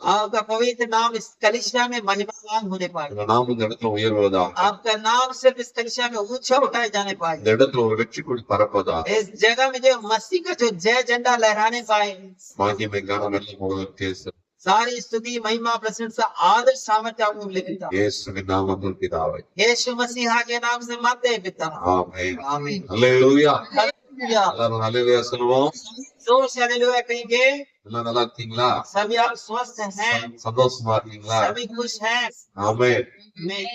आपका पवित्र नाम इस कलीसिया में महिमावान होने पाए। இந்த நாம இந்த இடத்துல உயர்வதாக, आपका नाम सिर्फ इस कलीसिया में ऊंचा उठाए जाने पाए। இந்த இடத்துல ஒரு வெற்றி கொடி பறப்பதாக, इस जगह में जो मसीह का जो जय झंडा लहराने पाए। மகிமை கனம் எல்லாம் உங்களுக்கு सारी स्तुति महिमा प्रशंसा आदर सामर्थ्य आपको मिलेगा இயேசுவின் நாமத்தில் பிதாவே, यीशु मसीह के नाम से मानते हैं पिता। ஆமென், आमीन। அல்லேலூயா। हालेलुया। எல்லாரும் அல்லேலூயா சொல்லுவோம். जोर से हालेलुया कहेंगे। எல்லாம் நல்லா இருக்கீங்களா? सभी आप स्वस्थ हैं, சந்தோஷமா இருக்கீங்களா? सभी खुश हैं। ஆமென்। मैं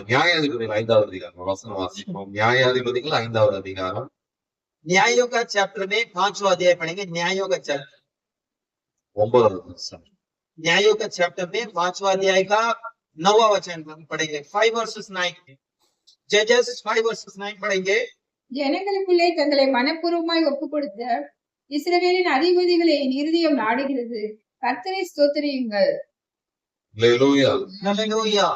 நியாயாதிபதிகள் 5வது அதிகாரம் வசனம் வாசிப்போம். நியாயாதிபதிகள் 5வது அதிகாரம் न्यायों का चैप्टर में 5वां अध्याय पढ़ेंगे। न्यायों का चैप्टर 9வது வசனம். न्यायों का चैप्टर में 5वां अध्याय का 9वां वचन पढ़ेंगे। 5 वर्सेस 9 जजेस 5 वर्सेस 9 पढ़ेंगे। ஜனங்களுக்குள்ளே தங்களை மனப்பூர்வமாய் ஒப்புக் கொடுத்த இஸ்ரவேலின் அதிபதிகளை என் இருதயம் நாடுகிறது, கர்த்தரை ஸ்தோத்திரியுங்கள்। அல்லேலூயா. हालेलुया।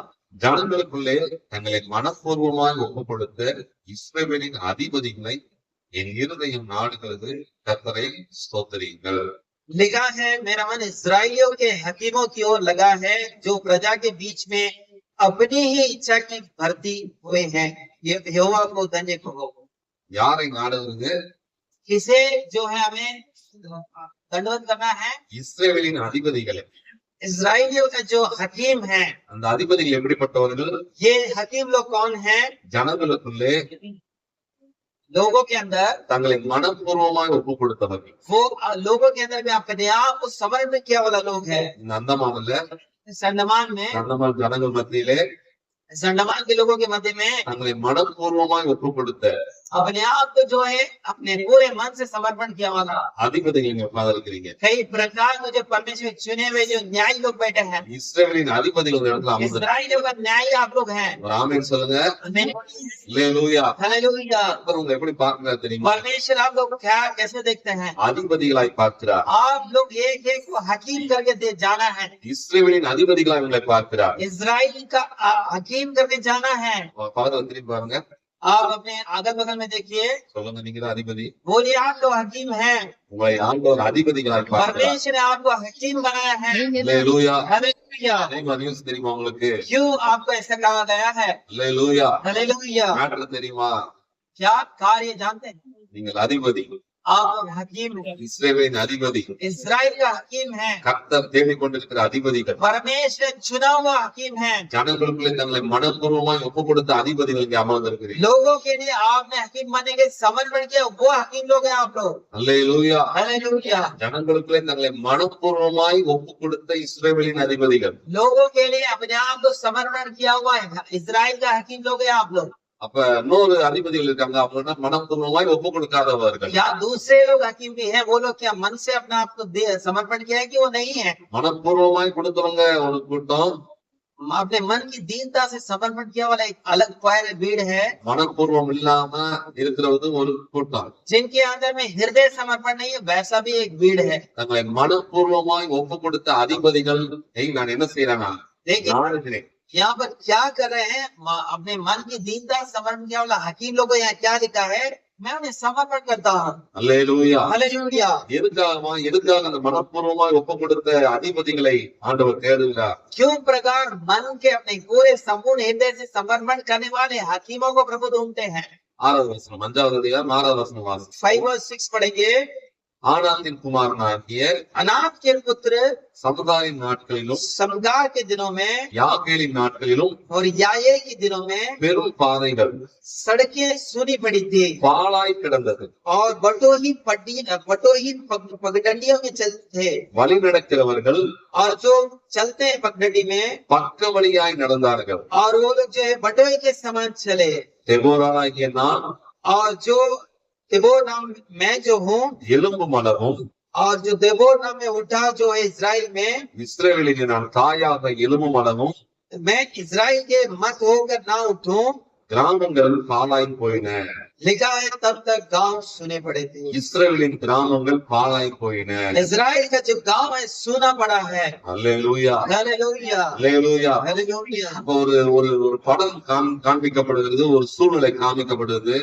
ஜனங்களுக்குள்ளே தங்களை மனப்பூர்வமாய் ஒப்புக் கொடுத்த இஸ்ரவேலின் அதிபதிகளை என் இருதயம் நாடுகிறது, கர்த்தரை ஸ்தோத்திரியுங்கள்। लिखा है मेरा मन इस्राएलियों के हकीमों की ओर लगा है, जो प्रजा के बीच में अपनी ही इच्छा की भर्ती हुए हैं। ये यहोवा को धन्य कहो। யாரை நாடுகிறது? किसे जो है हमें दंडवत करना है? இஸ்ரவேலின் அதிபதிகளை। इस्राएलियों का जो हकीम है, அந்த அதிபதிகள் எப்படிப்பட்டவர்கள்? ये हकीम लोग कौन है? ஜனங்களுக்குள்ளே लोगों के अंदर தங்களை மனப்பூர்வமாய் ஒப்புக் கொடுத்தவர்கள்। वो लोगों के अंदर में अपने आप को समर्पण किया वाला लोग है। இந்த அந்தமான்ல संडमान में, அந்தமான் ஜனங்கள் மத்தியிலே संडमान के लोगों के मध्य में தங்களை மனப்பூர்வமாய் ஒப்புக் கொடுத்த अपने आप को जो है अपने पूरे मन से समर्पण किया वाला அதிபதிகள் நீங்க உட்கார்ந்திருக்கிறீங்க। कई प्रकार के जो परमेश्वर चुने हुए जो न्यायी लोग बैठे हैं, இஸ்ரவேலின் அதிபதிகள் இந்த இடத்துல அமர்ந்து इस्राएलियों का न्यायी आप लोग हैं। ஒரு ஆமென் சொல்லுங்க। आमीन। அல்லேலூயா। हालेलुया। கர்த்தர் உங்களை எப்படி பார்க்கிறார் தெரியுமா? परमेश्वर आप लोग को क्या कैसे देखते हैं? அதிபதிகளாய் பார்க்கிறார்। आप लोग एक एक को हकीम करके दे जाना है। இஸ்ரவேலின் அதிபதிகளாய் உங்களை பார்க்கிறார்। इस्राएल का हकीम करके जाना है। பாருங்க, திரும்பி பாருங்க, आप अपने अगल बगल में देखिए, சொல்லுங்க, நீங்க தான் அதிபதி। बोलिए आप लोग हकीम हैं। உங்களை ஆண்டவர் அதிபதிகளாய் பார்க்கிறார்। परमेश्वर ने आपको हकीम बनाया है। அல்லேலூயா। हालेलुया। தெரியுமா? நியூஸ் தெரியுமா உங்களுக்கு? क्यों आपको ऐसा कहा गया है? அல்லேலூயா। हालेलुया। மேட்டர் தெரியுமா? क्या कार्य जानते हैं? நீங்கள் அதிபதி, आप लोग हकीम हैं। இஸ்ரவேலின் அதிபதி, इस्राएल का हकीम है। கர்த்தர் தேடிக் கொண்டிருக்கிற அதிபதிகள், परमेश्वर चुना हुआ हकीम है। ஜனங்களுக்குள்ளே தங்களை மனப்பூர்வமாய் ஒப்புக் கொடுத்த அதிபதிகள் இங்கே அமர்ந்திருக்கிறீர்கள்। लोगों के लिए आपने हकीम बनने के समर्पण किया, वो हकीम लोग हैं आप लोग। அல்லேலூயா। हालेलुया। ஜனங்களுக்குள்ளே தங்களை மனப்பூர்வமாய் ஒப்புக் கொடுத்த இஸ்ரவேலின் அதிபதிகள்। लोगों के लिए अपने आप को समर्पण किया हुआ है, इस्राएल का हकीम लोग हैं आप लोग। அப்ப இன்னொரு அதிபதிகள் இருக்காங்க, அவங்க மனப்பூர்வமாய் ஒப்புக் கொடுக்காதவர்கள்। या दूसरे लोग हकीम भी हैं, वो लोग क्या मन से अपने आप को समर्पण किया है कि वो नहीं है? மனப்பூர்வமாய் கொடுத்தவங்க ஒரு கூட்டம், अपने मन की दीनता से समर्पण किया वाला एक अलग भीड़ है। மனப்பூர்வம் இல்லாம இருக்கிறது ஒரு கூட்டம்। जिनके अंदर में हृदय समर्पण नहीं है, वैसा भी एक भीड़ है। தங்களை மனப்பூர்வமாய் ஒப்புக் கொடுத்த அதிபதிகள் நான் என்ன செய்யறேன்னா, देखिए நாடுகிறேன்। यहाँ पर क्या कर रहे हैं? अपने मन की दीनता समर्पण किया वाला हकीम लोगों यहाँ क्या लिखा है? मैं उन्हें समर्पण करता हूँ। அல்லேலூயா। हालेलुया। எதுக்காக அந்த மனப்பூர்வமாய் ஒப்புக் கொடுத்த அதிபதிகளை ஆண்டவர் தேடுகிறார்? क्यों प्रकार मन के अपने पूरे संपूर्ण हृदय से समर्पण करने वाले हकीमों को प्रभु ढूंढते हैं। 6வது வசனம், 5வது அதிகாரம் 6வது வசனம் வாசி। 5 और 6 पढ़ेंगे। ஆனாத்தின் குமாரனாகிய अनाथ के पुत्र சமுதாயின் நாட்களிலும் समगार के दिनों में யாக்கேலின் நாட்களிலும் और याये के दिनों में பெரும் பாதைகள் सड़कें सुनी पड़ी थी பாழாய் கிடந்தது, और बटोहीन पगडंडियों में चलते थे। வழி நடக்கிறவர்கள் और जो चलते हैं पगडंडी में, பக்க வழியாய் நடந்தார்கள்। और वो लोग जो है बटोही के समान चले। தெபோராகிய நான் और जो देबोर नाम मैं जो हूँ, எலும்பு மலரும் और जो देबोर नाम में उठा जो है इस्राएल में, இஸ்ரவேலின் நான் தாயாக எலும்பு மலரும், मैं इस्राएल के मत होकर ना उठूं। கிராமங்கள் பாழாய் போயின। लिखा है तब तक गांव सुने पड़े थे। இஸ்ரவேலின் கிராமங்கள் பாழாய் போயின। इस्राएल का जो गांव है सुना पड़ा है। அல்லேலூயா। हालेलुया। அல்லேலூயா। हालेलुया। ஒரு ஒரு ஒரு படம் காண்பிக்கப்படுகிறது, ஒரு சூழ்நிலை காமிக்கப்படுகிறது।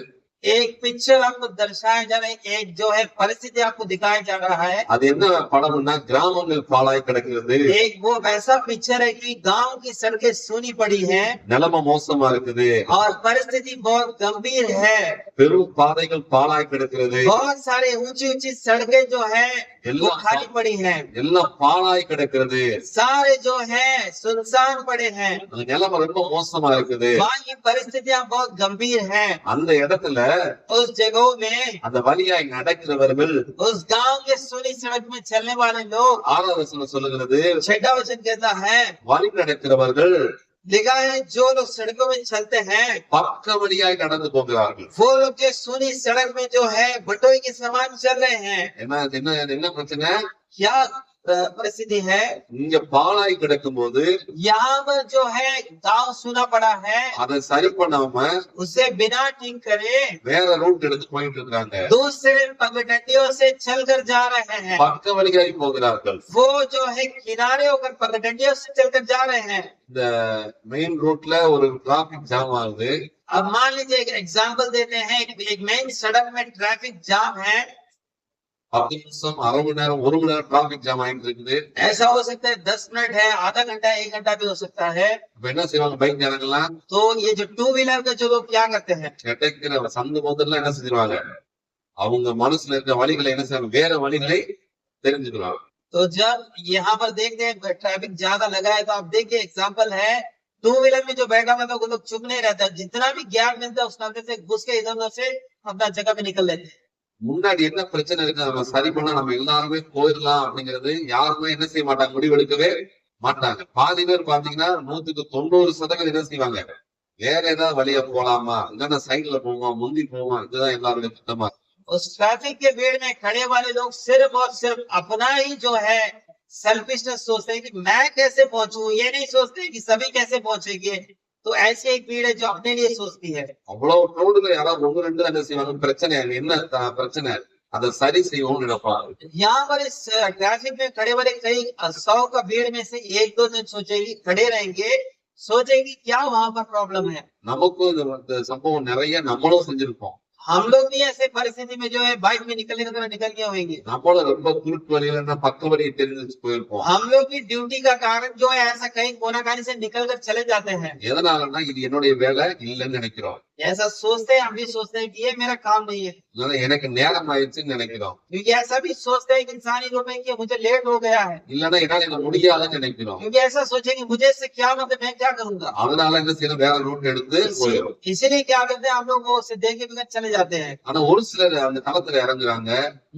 एक पिक्चर आपको दर्शाया जा रहा है, एक जो है परिस्थिति आपको दिखाया जा रहा है। அது என்ன படம்னா கிராமங்கள் பாழாய் கிடக்கிறது, एक वो वैसा पिक्चर है कि गांव की सड़कें सूनी पड़ी हैं நிலைமை மோசமா இருக்குது, और परिस्थिति बहुत गंभीर है। பெரும் பாதைகள் பாழாய் கிடக்கிறது, बहुत सारे ऊंची ऊंची सड़कें जो है वो எல்லாம் खाली पड़ी हैं, எல்லாம் பாழாய் கிடக்கிறது, सारे जो है सुनसान पड़े हैं। அந்த நிலைமை ரொம்ப மோசமா இருக்குது. वहाँ की परिस्थितियां बहुत गंभीर हैं। அந்த இடத்துல उस जगहों में அந்த வழியாய் நடக்கிறவர்கள், उस गांव के सूनी सड़क में चलने वाले लोग, 6வது வசனம் சொல்லுகிறது, 6वां वचन कहता है, வழி நடக்கிறவர்கள் लिखा है जो लोग सड़कों में चलते हैं பக்க வழியாய் நடந்து போகிறார்கள். वो लोग जो सूनी सड़क में जो है बटोई के समान चल रहे हैं। என்ன என்ன என்ன பிரச்சனை? क्या परिस्थिति है? இங்க பாழாய் கிடக்கும் போது यहाँ पर जो है गांव सूना पड़ा है, அதை சரி பண்ணாம उसे बिना ठीक करे வேற ரூட் எடுத்து போயிட்டு இருக்காங்க, दूसरे पगडंडियों से चलकर जा रहे हैं। பக்க वழியாய் போகிறார்கள். वो जो है किनारे होकर पगडंडियों से चलकर जा रहे हैं। இந்த மெயின் ரோட்ல ஒரு டிராபிக் ஜாம் ஆகுது, अब मान लीजिए एक एग्जाम्पल देते हैं, एक मेन सड़क में ट्रैफिक जाम है। 10 நிமிஷம், அரை மணி நேரம், 1 மணி நேரம் டிராபிக் ஜாம் ஆயிட்டு இருக்குது. ऐसा हो सकता है 10 मिनट है, आधा घंटा, 1 घंटा भी हो सकता है। இப்ப என்ன செய்வாங்க பைக் ஜனங்கள்லாம்? तो ये जो टू व्हीलर के जो लोग क्या करते हैं, கிடைக்கிற சந்து போதெல்லாம் என்ன செஞ்சிருவாங்க, அவங்க மனசுல இருக்க வழிகளை என்ன செய்வாங்க, வேற வழிகளை தெரிஞ்சுக்கிறாங்க. तो जब यहाँ पर देखते हैं ट्रैफिक ज्यादा लगा है, तो आप देखिए एग्जाम्पल है, टू व्हीलर में जो बैठा हुआ था वो लोग चुप नहीं रहता, जितना भी गैप मिलता है उस नाते से घुस के इधर उधर से अपना जगह पे निकल लेते हैं। முன்னாடி என்ன பிரச்சனை இருக்கு நம்ம சரி பண்ணா நம்ம எல்லாருமே போயிடலாம் அப்படிங்கிறது யாருமே என்ன செய்ய மாட்டாங்க, முடிவெடுக்கவே மாட்டாங்க. பாதி பேர் பாத்தீங்கன்னா 100% என்ன செய்வாங்க, வேற ஏதாவது வழியா போலாமா, இல்லன்னா சைட்ல போவோம், முந்தி போவோம், இதுதான் எல்லாருடைய திட்டமா. उस ट्रैफिक के भीड़ में खड़े वाले लोग सिर्फ और सिर्फ अपना ही जो है सेल्फिशनेस सोचते हैं कि मैं कैसे पहुंचूं, ये नहीं सोचते कि सभी कैसे पहुंचेंगे। तो ऐसी एक भीड़ है जो अपने लिए सोचती है। அவ்வளவு க்ரௌடுல யாராவது 1-2 என்ன செய்வாங்க, பிரச்சனை என்ன பிரச்சனை அதை சரி செய்வோம்னு நினைப்பாங்க. यहाँ पर इस ट्रैफिक में खड़े वाले कई 100 का भीड़ में से 1-2 जन सोचेंगे, खड़े रहेंगे, सोचेंगे क्या वहां पर प्रॉब्लम है। நமக்கும் இந்த சம்பவம் நிறைய நம்மளும் செஞ்சிருப்போம். हम लोग भी ऐसे परिस्थिति में जो है बाइक में निकलने की तरह निकल गए होंगे। நம்மளும் ரொம்ப குறுக்கு வழியில பக்க வழியை தெரிஞ்சு போயிருப்போம். हम लोग की ड्यूटी का कारण जो है ऐसा कहीं कोनाकानी से निकल कर चले जाते हैं। எதனாலன்னா இது என்னுடைய வேலை இல்லைன்னு நினைக்கிறோம், ऐसा सोचते हैं, हम भी सोचते हैं कि ये मेरा काम नहीं है, இல்லைன்னா எனக்கு நேரம் ஆயிடுச்சுன்னு நினைக்கிறோம், क्योंकि ऐसा भी सोचते हैं कि इंसानी रूप में कि मुझे लेट हो गया है, இல்லன்னா என்னால இதை முடியாதுன்னு நினைக்கிறோம். क्योंकि ऐसा सोचेंगे मुझे इससे क्या मतलब, मैं क्या करूंगा। அதனால என்ன செய்யணும், வேற ரூட் எடுத்து போயிடும். इसीलिए क्या करते हैं हम लोग, वो उसे देख के बगैर चले जाते हैं। ஆனா ஒரு சிலர் அந்த தளத்துல இறங்குறாங்க,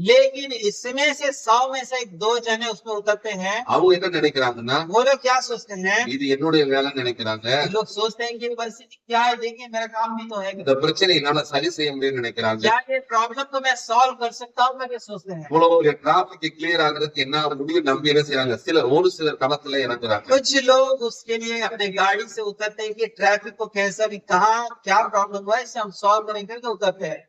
लेकिन इसमें से 100 में से 2 जने उसमें उतरते हैं। அவங்க என்ன நினைக்கிறாங்கன்னா वो लोग क्या सोचते हैं, இது என்னுடைய வேலைன்னு நினைக்கிறாங்க, लोग सोचते हैं कि परिस्थिति क्या है, देखिए मेरा काम भी तो है, இந்த பிரச்சனை என்னால சரி செய்ய முடியும்னு நினைக்கிறாங்க. क्या ये प्रॉब्लम तो मैं सॉल्व कर सकता हूँ, करके सोचते हैं। இவ்வளவு ஒரு டிராபிக் கிளியர் ஆகுறதுக்கு என்ன முடிவு நம்பி என்ன செய்யறாங்க, ஒரு சிலர் களத்துல இறங்குறாங்க. कुछ लोग उसके लिए अपने गाड़ी से उतरते हैं कि ट्रैफिक को कैसा भी, कहाँ क्या प्रॉब्लम हुआ है, इसे हम सॉल्व करेंगे करके उतरते हैं।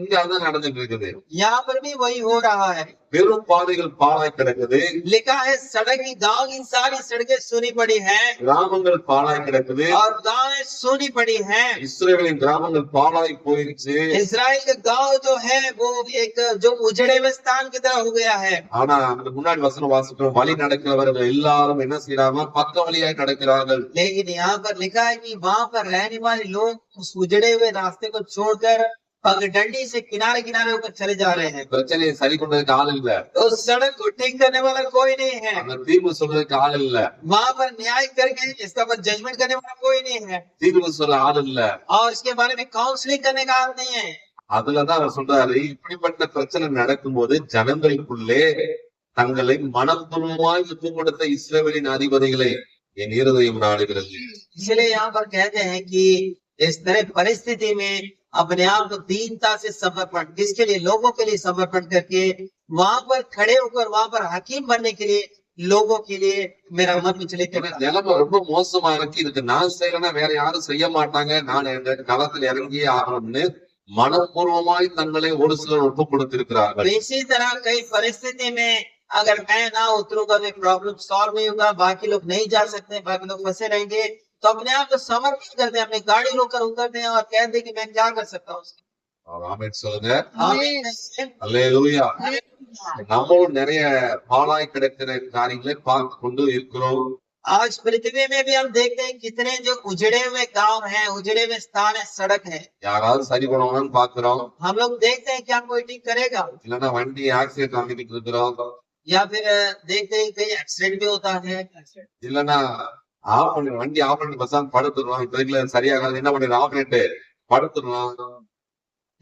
இங்க அதான் நடந்துட்டு இருக்குது. यहाँ पर भी वही हो रहा है। பெரும் பாதைகள் பாழாய் கிடக்குது, लिखा है सड़क की, गांव की सारी सड़कें सूनी पड़ी हैं கிராமங்கள் பாழாய் கிடக்குது, और गाँव सूनी पड़ी हैं। இஸ்ரவேலின் கிராமங்கள் பாழாய் போயிருச்சு. इजराइल का गांव जो है वो एक जो उजड़े हुए स्थान की तरह हो गया है। ஆனா அந்த முன்னாடி வசனம் வாசிக்கிறோம், வழி நடக்கிறவர்கள் எல்லாரும் என்ன செய்யறாங்க, பக்க வழியாய் நடக்கிறார்கள். लेकिन यहाँ पर लिखा है कि वहां पर रहने वाले लोग उस उजड़े हुए रास्ते को छोड़कर पगडंडी से किनारे किनारे होकर चले जा रहे हैं। பிரச்சனையை சரி பண்றதுக்கு ஆள் இல்ல, उस सड़क को ठीक करने वाला कोई नहीं है, அந்த தீர்வு சொல்றதுக்கு ஆள் இல்ல, वहां पर न्याय करके इसका पर जजमेंट करने वाला कोई नहीं है, தீர்வு சொல்ல ஆள் இல்ல. और इसके बारे में काउंसलिंग करने का आदमी नहीं है। அதுலதான் அவர் சொல்றாரு, இப்படிப்பட்ட பிரச்சனை நடக்கும்போது ஜனங்களுக்குள்ளே தங்களை மனப்பூர்வமாய் ஒப்பு கொடுத்த இஸ்ரவேலின் அதிபதிகளை என் இருதயம் நாடுகிறது. इसलिए यहाँ पर कहते हैं कि इस तरह परिस्थिति में अपने आप को दीनता से समर्पण, किसके लिए, लोगों के लिए समर्पण करके वहां पर खड़े होकर वहां पर हकीम बनने के लिए, लोगों के लिए मेरा मन विचलित ஏன்னா நிலைமை ரொம்ப மோசமா இருக்கு, இதுக்கு நான் செய்யறேன்னா வேற யாரும் செய்ய மாட்டாங்க, நான் இந்த களத்தில் இறங்கி ஆகணும்னு மனப்பூர்வமாய் தங்களை ஒரு சிலர் ஒப்பு கொடுத்திருக்கிறார்கள். इसी तरह कई परिस्थिति में अगर मैं ना उतरूंगा तो प्रॉब्लम सॉल्व नहीं होगा, बाकी लोग नहीं जा सकते, बाकी लोग फंसे रहेंगे, तो अपने आप को समर्पित करते हैं, अपनी गाड़ी रोकर उतरते हैं और कहते हैं कि मैं क्या कर सकता हूँ। ஆமென் சொல்லுங்க. आमीन। அல்லேலூயா. நம்மளும் நிறைய பாழாய் கிடக்கிற காரியங்களை பார்த்து கொண்டு இருக்கிறோம். आज पृथ्वी में भी हम देखते हैं कितने जो उजड़े हुए गांव हैं, उजड़े हुए स्थान है, सड़क है। யாராவது சரி பண்ணுவாங்கன்னு பாக்குறோம். हम लोग देखते हैं क्या कोई ठीक करेगा, இல்லன்னா வண்டி ஆக்சிடென்ட் ஆகிட்டு இருக்கிறோம். या फिर देखते हैं कहीं एक्सीडेंट भी होता है। இல்லன்னா வண்டி ஆஃப் பண்ணி பசாங்க படுத்துருவோம். இப்ப சரியாகாது, என்ன பண்ணிடுறோம், ஆஃப் பண்ணிட்டு படுத்துருவோம்.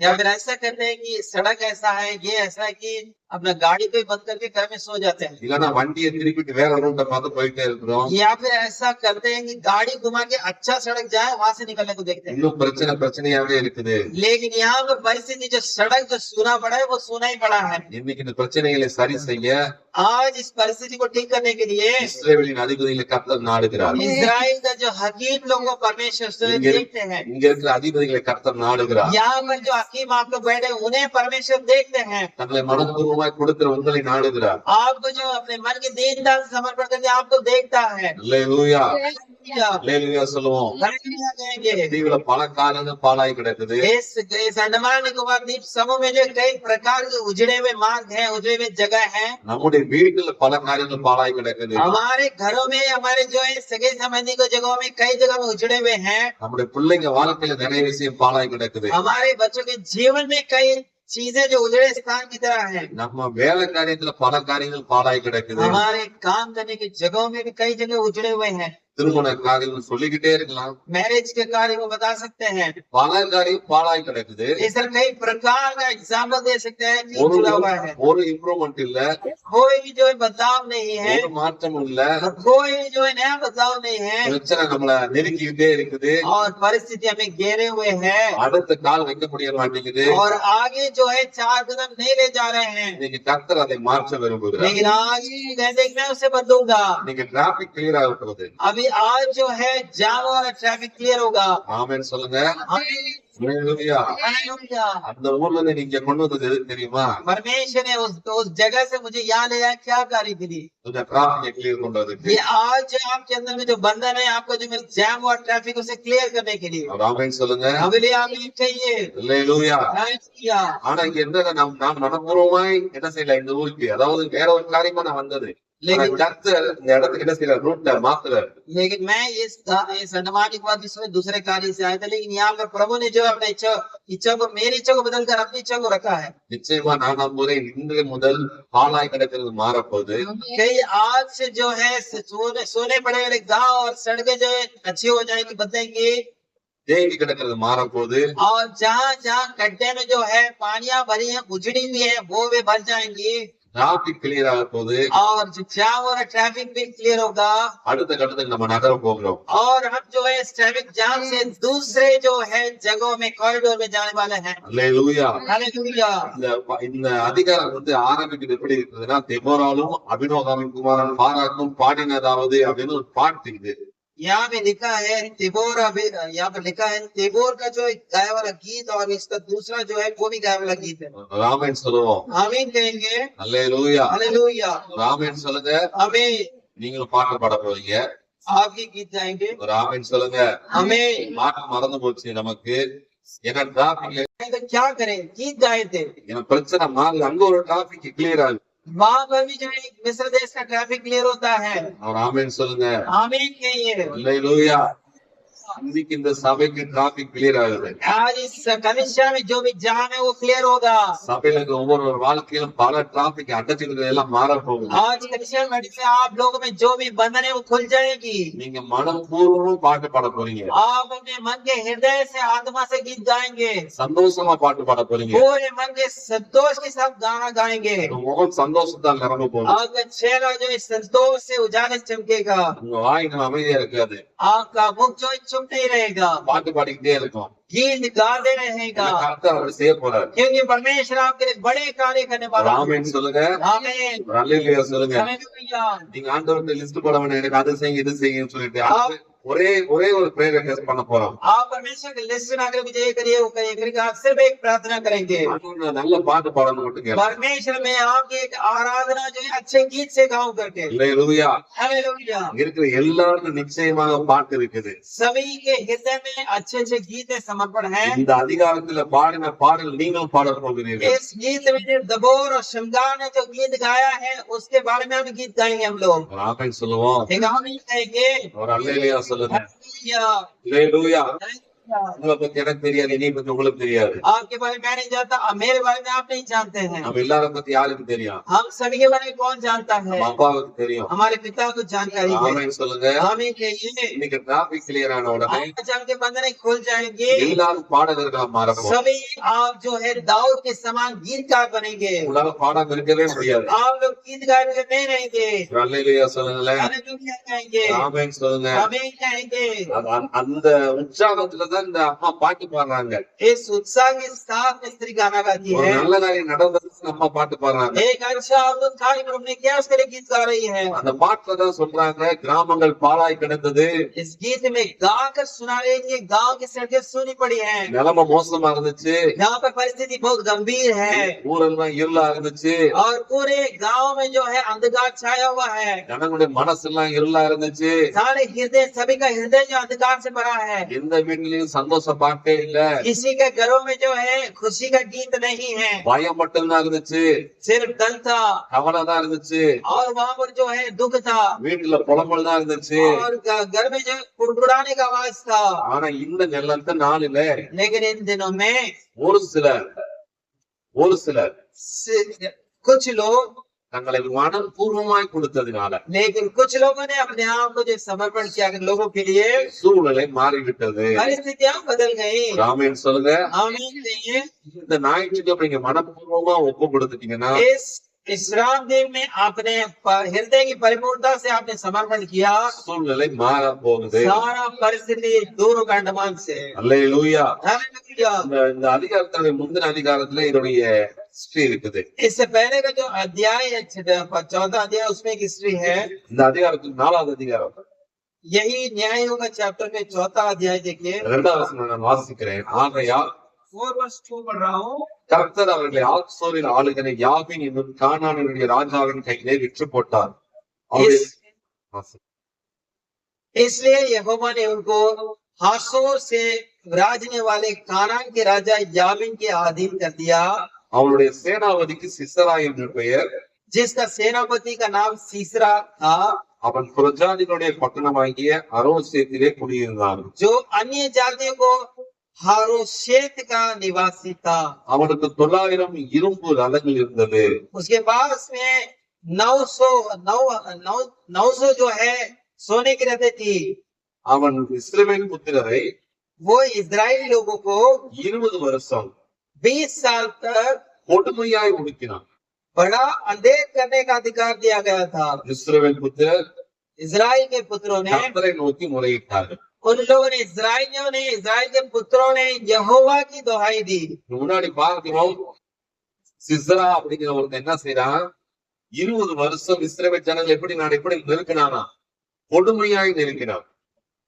या फिर ऐसा करते हैं कि सड़क ऐसा है, ये ऐसा है कि अपना गाड़ी को बंद करके घर में सो जाते हैं। இல்லன்னா வண்டியை திருப்பிட்டு வேற ரூட்டை பார்த்து போயிட்டே இருக்கிறோம். या फिर ऐसा करते हैं कि गाड़ी घुमा के अच्छा सड़क जाए, वहां से निकलने को देखते हैं। இன்னும் பிரச்சனையாவே இருக்குது. लेकिन यहाँ पर परिस्थिति जो सड़क जो सूना पड़ा है वो सूना ही पड़ा है। இன்னைக்கு இந்த பிரச்சனைகளை சரி செய்ய आज इस परिस्थिति को ठीक करने के लिए இஸ்ரவேலின் அதிபதிகளை கர்த்தர் நாடுகிறார். इजराइल का जो हकीम लोगों को परमेश्वर से देखते हैं। இங்க இருக்கிற அதிபதிகளை கர்த்தர் நாடுகிறார். यहाँ पर जो हकीम आप लोग बैठे उन्हें परमेश्वर देखते हैं। தங்களை மனப்பூர்வமாய் கொடுக்கிற உங்களை நாடுகிறார். आपको जो अपने मन के दीनता से समर्पण करके आपको देखता है। அல்லேலூயா. हालेलुया। அல்லேலூயா சொல்லுவோம். हालेलुया कहेंगे। தீவுல பல காலங்கள் பாழாய் கிடக்குது. इस अंडमान निकोबार द्वीप समूह में जो कई प्रकार के उजड़े हुए मार्ग हैं, उजड़े हुए जगह हैं। நம்முடைய வீட்டுல பல காரியங்கள் பாழாய் கிடக்குது. हमारे घरों में, हमारे जो है सगे संबंधी को जगहों में कई जगह में उजड़े हुए हैं। நம்முடைய பிள்ளைங்க வாழ்க்கையில நிறைய விஷயம் பாழாய் கிடக்குது. हमारे बच्चों के जीवन में कई चीजें जो उजड़े स्थान की तरह है। நம்ம வேலை காரியத்துல பல காரியங்கள் பாழாய் கிடக்குது. हमारे काम करने की जगहों में भी कई जगह उजड़े हुए हैं। திருமண காரியங்கள் சொல்லிக்கிட்டே இருக்கலாம். मैरिज के कार्य को बता सकते हैं। பல காரியம் பாழாய் கிடக்குது. इस तरह कई प्रकार का एग्जाम्पल दे सकते हैं कि जुड़ा हुआ है। ஒரு இம்ப்ரூவ்மெண்ட் இல்ல, कोई भी जो है बदलाव नहीं है, ஒரு மாற்றம் இல்ல. कोई जो है नया बदलाव नहीं है, பிரச்சனை நம்மள நெருக்கிக்கிட்டே இருக்குது. और परिस्थिति हमें घेरे हुए है, அடுத்த கால் வைக்க முடிய மாட்டேங்குது. और आगे जो है 4 कदम नहीं ले जा रहे हैं। இன்னைக்கு கர்த்தர் அதை மாற்ற விரும்புகிறார். लेकिन आज कहते हैं कि मैं उसे बदलूंगा। நீங்க டிராபிக் கிளியர் ஆக போகுது. अभी आज जो है जाम और ट्रैफिक क्लियर होगा। ஆமென் சொல்லுங்க. आमीन। அல்லேலூயா. हालेलुया। அந்த ஊர்ல இருந்து நீங்க கொண்டு வந்தது எது தெரியுமா? परमेश्वर ने उस जगह से मुझे यहाँ ले जाए क्या कार्य के लिए? இந்த டிராபிக் கிளியர் கொண்டு வரதுக்கு. ये आज जो आपके अंदर में जो बंधन है, आपका जो जैम और ट्रैफिक उसे क्लियर करने के लिए। ஆமென் சொல்லுங்க. अगले आमीन चाहिए। அல்லேலூயா. हालेलुया। ஆனா இங்க என்ன நாம் மனப்பூர்வமாய் என்ன செய்யல இந்த ஊருக்கு, அதாவது வேற ஒரு காரியமா நான் வந்தது. लेकिन கர்த்தர் இந்த இடத்துக்கு என்ன செய்யற, ரூட்ட மாத்துறாரு. लेकिन मैं इस अंडमान निकोबार इसमें दूसरे कार्य से आया था, लेकिन यहाँ पर प्रभु ने जो अपने इच्छा को, मेरी इच्छा को बदलकर अपनी इच्छा को रखा है। நிச்சயமா நான் நம்புறேன் இன்று முதல் பாழாய் கிடக்கிறது மாறப்போகுது. कई आज से जो है सोने पड़े वाले गांव और सड़कें जो है अच्छी हो जाएंगी, बदलेंगी। தேங்கி கிடக்கிறது மாறப்போகுது. और जहाँ जहाँ गड्ढे में जो है पानियां भरी है, उजड़ी हुई है, वो भी भर जाएंगी। டிராபிக் கிளியர் ஆக போகுது. और जो जाम और ट्रैफिक भी क्लियर होगा। அடுத்த கட்டத்துக்கு நம்ம நகர போகிறோம். और हम जो है इस ट्रैफिक जाम से दूसरे जो है जगहों में, कॉरिडोर में जाने वाले हैं। அல்லேலூயா. हालेलुया। இந்த அதிகாரம் ஆரம்பிக்கிறது எப்படி இருக்குதுன்னா, தெபோராலும் அபினோகாமின் குமாரன் பாராக்கும் பாடினதாவது அப்படின்னு ஒரு பாட்டு இருக்குது. यहाँ पे लिखा है तिबोर, यहाँ पर लिखा है तिबोर का जो गाया वाला गीत, और इसका दूसरा जो है वो भी गाया वाला गीत है। ராமன் சொல்லுவோம். आमीन कहेंगे। அல்லேலூயா. हालेलुया। ராமன் சொல்லுங்க. आमीन। நீங்களும் பாட்டு பாட போறீங்க. आपके गीत गाएंगे। ராமன் சொல்லுங்க. आमीन। பாட்டு மறந்து போச்சு நமக்கு. ஏன்னா டிராபிக்ல तो क्या करें, गीत गाए थे। எனக்கு பிரச்சனை மாறல, அங்க ஒரு டிராபிக் கிளியர் ஆகுது. वहाँ पर भी जो है मिस्र देश का ट्रैफिक क्लियर होता है। ராமன் சொல்லுங்க. आमीन कहिए। அல்லேலூயா. இன்னைக்கு இந்த சபைக்கு டிராபிக் கிளியர் ஆகுது. आज इस कलिसिया में जो भी जाम है वो क्लियर होगा। சபையில ஒவ்வொரு வாழ்க்கையிலும் பல டிராபிக் அடைச்சிருக்கிறது எல்லாம் மாற போகுது. आज कलिसिया में आप लोगों में जो भी बंधन है वो खुल जाएगी। நீங்க மனப்பூர்வமும் பாட்டு பாட போறீங்க. आप अपने मन के हृदय से, आत्मा से गीत गाएंगे। சந்தோஷமா பாட்டு பாட போறீங்க. पूरे मन के संतोष के साथ गाना गाएंगे। உங்க முகம் சந்தோஷத்தால் நிரம்ப போகுது. आपका चेहरा जो है संतोष से उजाले चमकेगा। உங்க வாய் நம்ம அமைதியா இருக்காது. आपका मुख जो है चुप नहीं रहेगा, பாட்டு பாடிக்கிட்டே இருக்கும். गीत गाते रहेगा। கர்த்தர் அப்படி செய்ய போறாரு. क्योंकि परमेश्वर आपके लिए बड़े कार्य करने वाला है। ராமன் சொல்லுங்க. आमीन। அல்லேலூயா சொல்லுங்க. हालेलुया। நீங்க ஆண்டவர்ட்ட லிஸ்ட் போட வேண்டாம், எனக்கு அது செய்யுங்க இது செய்யுங்கன்னு சொல்லிட்டு ஒரே ஒரு பிரேயர் ரெக்வெஸ்ட் பண்ண போறோம். आप परमेश्वर के लिस्ट ना करके मुझे ये करिए वो करिए करके आप सिर्फ एक प्रार्थना करेंगे। ஆண்டவரே நல்ல பாட்டு பாடணும் மட்டும் கேளுங்க. परमेश्वर में आपकी एक आराधना जो है अच्छे गीत से गाऊं करके। அல்லேலூயா. हालेलुया। இருக்கிற எல்லாருக்கும் நிச்சயமாக பாட்டு இருக்குது. सभी के हृदय में अच्छे अच्छे गीत समर्पण है। இந்த அதிகாரத்துல பாடின பாடல் நீங்களும் பாடப் போகிறீர்கள். इस गीत में जो दबोर और शमगान ने जो गीत गाया है उसके बारे में भी गीत गाएंगे हम लोग। ஒரு ஆமென் சொல்லுவோம். एक आमीन कहेंगे। ஒரு அல்லேலூயா சொல்லுங்க. हालेलुया। அல்லேலூயா. हालेलुया। உங்களை பத்தி எனக்கு தெரியாது, என்னை பத்தி உங்களுக்கு தெரியாது. आपके बारे में मैं नहीं जानता, मेरे बारे में आप नहीं जानते हैं। நம்ம எல்லாரும் பத்தி யாருக்கு தெரியும்? हम सभी के बारे में कौन जानता है? நம்ம அப்பாவுக்கு தெரியும். हमारे पिता को जानकारी है। ஆமென் சொல்லுங்க. आमीन कहिए। இன்னைக்கு டிராபிக் கிளியர் ஆன உடனே आज आपके बंधन खुल जाएंगे। எல்லாரும் பாடகர்களா மாறணும். सभी आप जो है दाऊद के समान गीतकार बनेंगे। உங்களால பாடாம இருக்கவே முடியாது. आप लोग गीतकार नहीं रहेंगे। அல்லேலூயா சொல்லுங்களேன். हालेलुया कहेंगे। ஆமென் சொல்லுங்க. आमीन कहेंगे। அந்த உற்சாகத்துல தான் இந்த அம்மா பாட்டு பாடுறாங்க. इस उत्साह के साथ स्त्री गाना गाती ஒரு है। நல்ல காரியம் நடந்தது அம்மா பாட்டு பாடுறாங்க. एक अच्छा कार्यक्रम ने क्या उसके लिए गीत गा रही है। அந்த பாட்டுல தான் சொல்றாங்க கிராமங்கள் பாழாய் கிடந்தது. इस गीत में गाकर सुना रही है, गांव की सड़कें सूनी पड़ी है। நிலைமை மோசமா இருந்துச்சு. यहाँ पर परिस्थिति बहुत गंभीर है ஊரெல்லாம் இருளா இருந்துச்சு. और पूरे गांव में जो है अंधकार छाया हुआ है। ஜனங்களுடைய மனசெல்லாம் இருளா இருந்துச்சு. सारे हृदय, सभी का हृदय जो अंधकार से भरा है। எந்த வீட்டிலையும் சந்தோஷ பாட்டே இல்ல. किसी के घरों में जो है खुशी का गीत नहीं है। பயம் மட்டும்தான் இருந்துச்சு. सिर्फ डर था கவலை தான் இருந்துச்சு. और वहाँ पर जो है दुख था வீட்டுல புலம்பல் தான் இருந்துச்சு. और घर में जो कुड़कुड़ाने का आवाज था। ஆனா இந்த நிலத்த நாளில लेकिन इन दिनों में ஒரு சிலர் कुछ लोग, தங்களை மனப்பூர்வமாய் கொடுத்ததினால लेकिन कुछ लोगों ने अपने आप को जो समर्पण किया लोगों के लिए சூழ்நிலை மாறிவிட்டது. परिस्थितियां बदल गई। ஆமென் சொல்லுங்க. आमीन कहिए। இந்த ஞாயிற்றுக்கிழமை நீங்க மனப்பூர்வமா ஒப்பு கொடுத்துட்டீங்கன்னா इस राम देव में आपने हृदय की परिपूर्णता से आपने समर्पण किया, சூழ்நிலை மாற போகுது. सारा परिस्थिति दूर कांडमान से। அல்லேலூயா. हालेलुया। இந்த அதிகாரத்தினுடைய முந்தின அதிகாரத்துல இதனுடைய ஹிஸ்டரி இருக்குது. इससे पहले का जो अध्याय है 14वां अध्याय, उसमें एक हिस्ट्री है। இந்த அதிகாரத்துக்கு 4வது அதிகாரம் यही न्यायों का चैप्टर में 4वां अध्याय देखिए। 2வது வசனம் நான் வாசிக்கிறேன். ஆகையால் 4 वर्ष 2 पढ़ रहा हूँ। கர்த்தர் அவர்களை ஆத்சோரின் ஆளுகிற யாபின் என்னும் கானானினுடைய ராஜாவின் கையிலே விற்று போட்டார். इसलिए यहोवा ने उनको हासोर से राजने वाले कानान के राजा याबिन के अधीन कर दिया। அவருடைய சேனாபதிக்கு சிசரா என்று பெயர். जिसका सेनापति का नाम सीसरा था। அவன் புரஜாதிகளுடைய பட்டணமாகிய அரோசேத்திலே குடியிருந்தான். जो अन्य जातियों को हारोशेत का निवासी था। அவனுக்கு 900 இரும்பு ரதங்கள் இருந்தது. उसके पास में 900 जो है सोने की रथें थी। அவன் இஸ்ரவேல் புத்திரரை वो इजरायली लोगों को 20 வருஷம் 20 साल तक கொடுமையாய் ஒடுக்கினான். बड़ा अंधेर करने का अधिकार दिया गया था। இஸ்ரவேல் புத்திரர் इजराइल के पुत्रों ने, கர்த்தரை நோக்கி முறையிட்டார்கள். उन लोगों ने, इजराइल के पुत्रों ने यहोवा की दुहाई दी। முன்னாடி பார்க்கிறோம் சிசரா அப்படிங்கிற ஒருத்தன் என்ன செய்யறான், 20 வருஷம் இஸ்ரவேல் ஜனங்கள் எப்படி நெருக்கினானா, கொடுமையாய் நெருக்கினான்.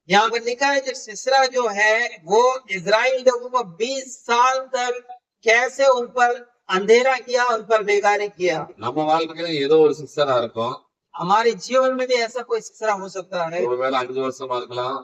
यहाँ पर लिखा है जो सिसरा जो है वो इजराइल लोगों को 20 साल तक कैसे उन पर अंधेरा किया, उन पर बेगारी किया। நம்ம வாழ்க்கையில ஏதோ ஒரு சிசரா இருக்கும். हमारे जीवन में भी ऐसा कोई सिसरा हो सकता है। ஒருவேளை 5 வருஷமா இருக்கலாம்,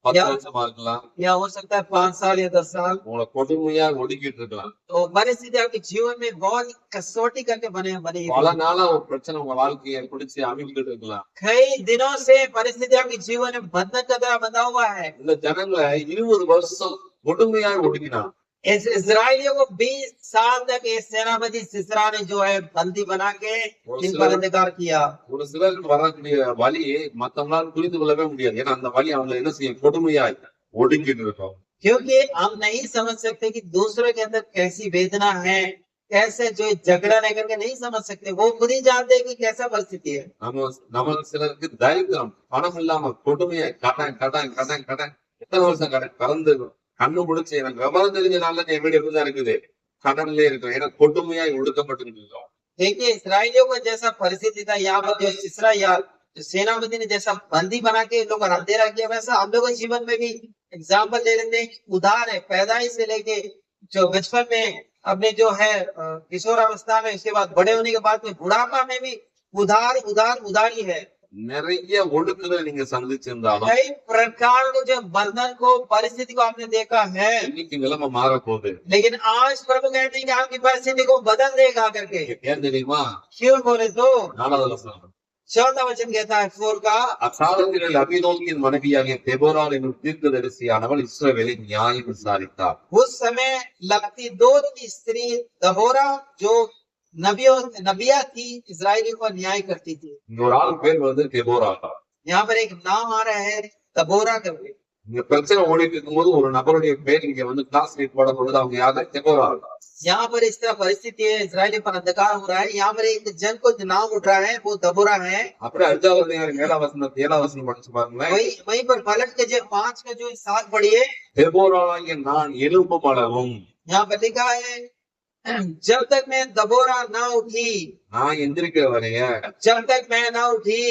10 வருஷமா இருக்கலாம். या हो सकता है 5 साल या 10 साल। உங்களை கொடுமையா ஒடுக்கிட்டு இருக்கலாம். तो परिस्थिति आपके जीवन में बहुत कसौटी करके बने பல நாளா ஒரு பிரச்சனை உங்க வாழ்க்கையை பிடிச்சு அமைக்கிட்டு இருக்கலாம். कई दिनों से परिस्थिति आपके जीवन में बंधन का तरह बंधा हुआ है। இந்த ஜனங்களை 20 வருஷம் கொடுமையாய் ஒடுக்கினான். इस इजराइलियों को 20 साल तक ये सेनापति सिसरा ने जो है बंदी बना के इन पर अधिकार किया। ஒரு சிலருக்கு வரக்கூடிய வலி மத்தவங்களால புரிந்து கொள்ளவே முடியாது. ஏன்னா அந்த வலி அவங்க என்ன செய்யும், கொடுமையாய் ஒடுக்கிட்டு இருக்கும். क्योंकि हम नहीं समझ सकते कि दूसरे के अंदर कैसी वेदना है, कैसे जो झगड़ा लेकर के नहीं समझ सकते। वो खुद ही जानते हैं कि कैसा परिस्थिति है। நம்ம சிலருக்கு தைரியம் பணம் இல்லாம கொடுமையாய் கடன் கடன் கடன் கடன் எத்தனை வருஷம் கடன் கலந்து கண்ணு முடிச்சு எனக்கு விவரம் தெரிஞ்சனால என் வீடு எப்படிதான் இருக்குது, கடன்ல இருக்கிறோம். ஏன்னா கொடுமையாய் ஒடுக்கப்பட்டு இருக்கோம். देखिए इसराइलियों को जैसा परिस्थिति था, यहाँ पर जो सिसरा या सेनापति ने जैसा बंदी बना के लोग अंधेरा किया, वैसा हम लोगों के जीवन में भी एग्जाम्पल ले लेते हैं। उधार है पैदाइश से लेके जो बचपन में अपने जो है किशोर अवस्था में, उसके बाद बड़े होने के बाद में बुढ़ापा में भी उधार उधार उधारी है। நிறைய ஒடுக்குதல் நீங்க சந்திச்சிருந்தாலும் कई प्रकार के जो बंधन को परिस्थिति को आपने देखा है, இன்னைக்கு நிலைமை மாற போகுது. लेकिन आज प्रभु कहते हैं कि आपकी परिस्थिति को बदल देगा करके। ஏன் தெரியுமா? क्यों बोले तो 4வது வசனம். 14वां वचन कहता है 4 का, அக்காலத்தில் அபினோக்கின் மனைவியாகிய தெபோராள் என்னும் தீர்க்கதரிசியானவள் இஸ்ரவேலின் நியாயம் விசாரித்தார். उस समय लगती दो की स्त्री दबोरा जो नबिया थी, इजरायली को न्याय करती थी। இங்க ஒரு ஆள் பேர் வந்து தெபோரா. यहाँ पर एक नाम आ रहा है दबोरा करके। இங்க பிரச்சனை ஓடிட்டு இருக்கும்போது ஒரு நபருடைய பேர் இங்க வந்து கிளாஸ் ரீட் போட பொழுது அவங்க யாரு? தெபோரா. यहाँ पर इस तरह परिस्थिति है, इजरायली पर अंधकार हो रहा है। यहाँ पर एक जन को नाम उठ रहा है, वो दबोरा है। அப்படியே 5வது 7வது வசனம் படிச்சு பாருங்களேன். वहीं पर पलट के जो 5 का जो 7 पढ़िए, தெபோராகிய நான் எலும்பும் அளவும் यहाँ पर लिखा है, जब तक मैं दबोरा ना उठी, நான் எந்திரிக்கிற வரைய जब तक मैं ना उठी,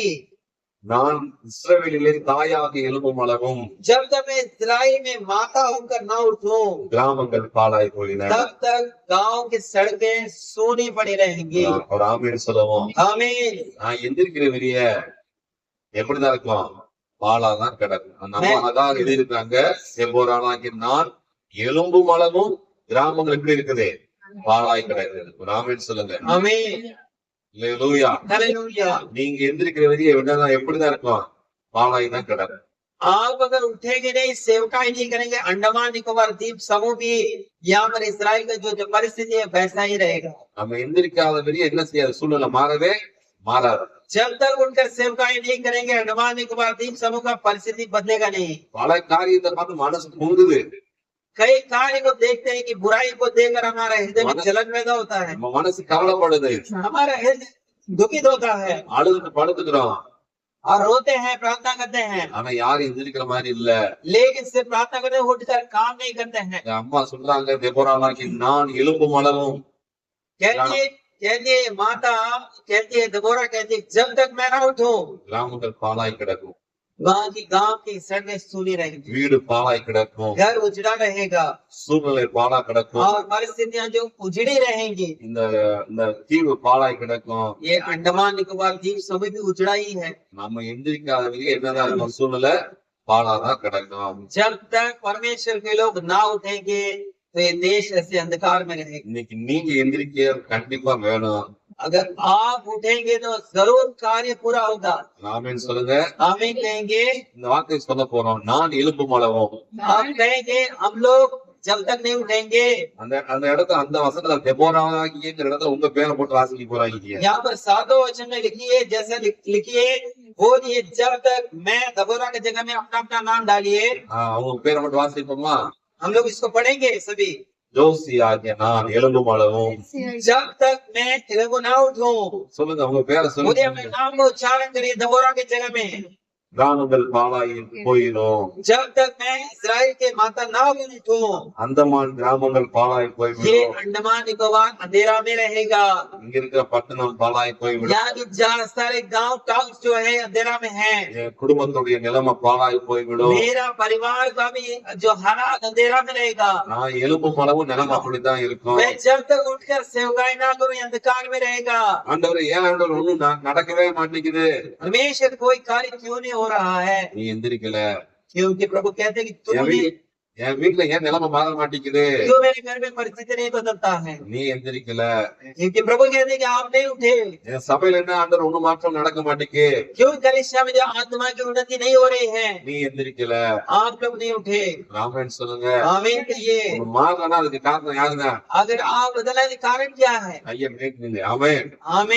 நான் இஸ்ரவேலிலே தாயாக எலும்பும் அளவும் जब तक मैं इस्राएल में माता होकर ना उठूं, கிராமங்கள் பாழாய் போயின. तब तक गांव की सड़कें सूनी पड़ी रहेंगी। ஒரு ஆமென் சொல்லுவோம். आमीन। நான் எந்திரிக்கிற வரைய எப்படிதான் இருக்கும்? பாழாதான் கிடக்கும். நம்ம அதான் எழுதியிருக்காங்க, தெபோராகிய நான் எலும்பும் அளவும் கிராமங்கள் எப்படி இருக்குது? பாழாய் கிடக்குது. ஒரு ஆமென் சொல்லுங்க. आमीन। அல்லேலூயா. हालेलुया। நீங்க எந்திரிக்கிற வரைய எப்படிதான் இருக்கும்? பாழாய் தான் கிடக்கும். आप अगर उठेंगे नहीं, सेवकाई नहीं करेंगे, अंडमान निकोबार द्वीप समूह भी यहाँ पर इसराइल का जो परिस्थिति है वैसा ही रहेगा। நம்ம எந்திரிக்காத வரைய என்ன செய்யாது? சூழ்நிலை மாறவே மாறாது. जब तक उनकर सेवकाई नहीं करेंगे, अंडमान निकोबार द्वीप समूह का परिस्थिति बदलेगा नहीं। பல காரியத்தை பார்த்து மனசு பொங்குது. कई कार्य को देखते हैं कि बुराई को देखकर हमारा हृदय में जलन पैदा होता है, நம்ம மனசு கவலைப்படுது. हमारा हृदय दुखित होता है அழுதுட்டு படுத்துக்கிறோம். और रोते हैं, प्रार्थना करते हैं, ஆனா யாரும் எந்திரிக்கிற மாதிரி இல்ல. लेकिन सिर्फ प्रार्थना करते हैं, उठकर काम नहीं करते हैं। என் அம்மா சொல்றாங்க, தெபோராகிய நான் எலும்பும் அளவும் कहती है माता, कहती है दबोरा, कहती है जब तक मैं ना उठूं, கிராமங்கள் பாழாய் கிடக்கும். गांव की सड़कें सूनी रहेंगी, வீடு பாழாய் கிடக்கும். घर उजड़ा रहेगा சூழ்நிலை பாழா கிடக்கும். और परिस्थितियां जो उजड़ी रहेंगी। இந்த இந்த தீவு பாழாய் கிடக்கும். ये अंडमान निकोबार द्वीप समूह भी उजड़ा ही है। நம்ம எந்திரிக்காத வரைக்கும் என்னதான் இருக்கும்? சூழ்நிலை பாழாதான் கிடக்கும். जब तक परमेश्वर के लोग ना उठेंगे तो ये देश ऐसे अंधकार में रहेगा। இன்னைக்கு நீங்க எந்திரிக்க கண்டிப்பா வேணும். अगर आप उठेंगे तो जरूर कार्य पूरा होगा। ஆமென் சொல்லுங்க. आमीन कहेंगे। இந்த வார்த்தை சொல்ல போறோம், நான் எலும்பும் அளவும். आप कहेंगे हम लोग जब तक नहीं उठेंगे। அந்த அந்த இடத்துல அந்த வசனத்துல தெபோராகியங்கிற இடத்துல உங்க பேரை போட்டு வாசிக்க போறாங்க. यहाँ पर 7वें वचन में लिखिए, जैसे लिखिए, बोलिए जब तक मैं दबोरा की जगह में अपना अपना नाम डालिए। அவங்க பேரை மட்டும் வாசிப்போமா? हम लोग इसको पढ़ेंगे सभी। ஜோசியாகிய நான் எலும்பும் அளவும். जब तक मैं तेरे को ना उठूं, சொல்லுங்க உங்க பேரை मुझे சொல்லுங்க. अपने नाम को उच्चारण करिए दबोरा की जगह में। கிராமங்கள் பாழாய் போயிடும். जब तक मैं इस्राएल के माता ना उठूं, அந்தமான் கிராமங்கள் பாழாய் ये போய்விடும். अंडमान निकोबार अंधेरा में रहेगा। இங்க இருக்கிற பட்டணம் பாழாய் போய்விடும். यहाँ की जहाँ सारे गांव टाउन जो है अंधेरा में है। என் குடும்பத்துடைய நிலைமை பாழாய் போய்விடும். मेरा परिवार का भी जो हालात अंधेरा में रहेगा। நான் எலும்பும் அளவும் நிலைமை அப்படித்தான் இருக்கும். मैं जब तक उठकर सेवकाई ना करूं, अंधकार में रहेगा। ஆண்டவரே, ஏன் ஆண்டவர் ஒண்ணும் நடக்கவே மாட்டேங்குது? परमेश्वर कोई कार्य क्यों नहीं हो रहा है? நீ எந்திரிக்கல. क्योंकि प्रभु कहते हैं कि तुम என் வீட்டுல ஏன் நிலைமை மாற மாட்டேங்குது? क्यों मेरे घर में परिस्थिति नहीं बदलता है? நீ எந்திரிக்கல. क्योंकि प्रभु कहते हैं कि आप नहीं उठे। என் சபையில என்ன ஆண்டவர் ஒண்ணும் மாற்றம் நடக்க மாட்டேங்குது? क्यों कलीसिया में जो आत्मा की उन्नति नहीं हो रही है? நீ எந்திரிக்கல. आप लोग नहीं उठे। ராமன் சொல்லுங்க. आमीन कहिए। மாறலன்னா அதுக்கு காரணம் யாருங்க? अगर आप बदलने का कारण क्या है? ஐயா கேட்குங்க. ஆமென். आमीन।